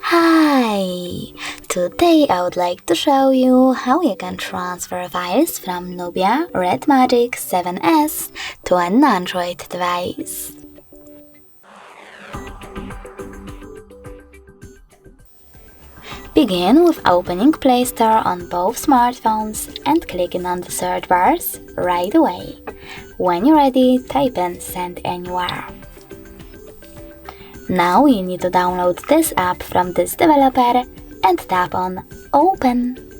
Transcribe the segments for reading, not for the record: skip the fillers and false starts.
Hi! Today I would like to show you how you can transfer files from Nubia Redmagic 7S to an Android device. Begin with opening Play Store on both smartphones and clicking on the search bars right away. When you're ready, type in Send Anywhere. Now you need to download this app from this developer and tap on Open.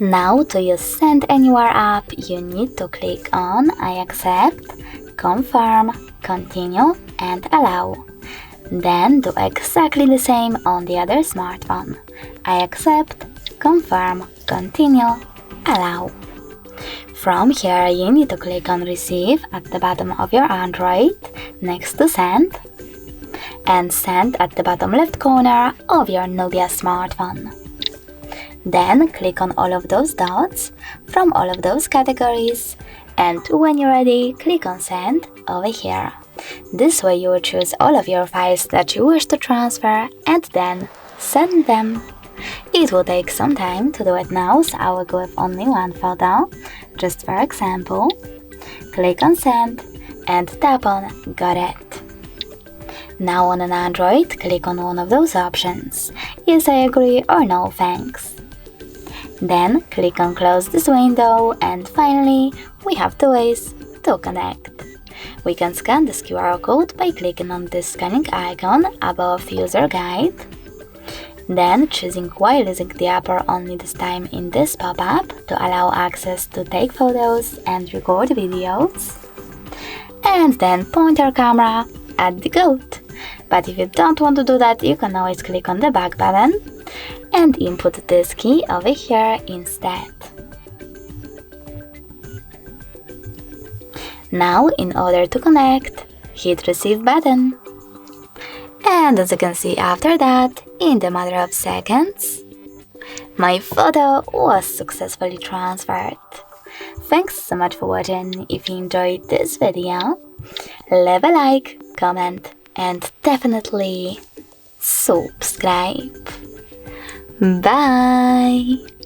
Now to use Send Anywhere app, you need to click on I accept, confirm, continue and allow. Then do exactly the same on the other smartphone. I accept, confirm, continue, allow. From here you need to click on Receive at the bottom of your Android next to Send and Send at the bottom left corner of your Nubia smartphone. Then click on all of those dots from all of those categories and when you're ready, click on Send over here. This way you will choose all of your files that you wish to transfer and then send them. It will take some time to do it now, so I will go with only one photo. Just for example, click on Send and tap on Got it. Now on an Android, click on one of those options. Yes, I agree or no thanks. Then click on Close this window and finally we have two ways to connect. We can scan this QR code by clicking on this scanning icon above User Guide. Then choosing while using the app or only this time in this pop-up to allow access to take photos and record videos. And then point your camera at the code. But if you don't want to do that, you can always click on the back button and input this key over here instead. Now, in order to connect, hit Receive button. And as you can see after that, in the matter of seconds, my photo was successfully transferred. Thanks so much for watching. If you enjoyed this video, leave a like, comment, and definitely subscribe. Bye!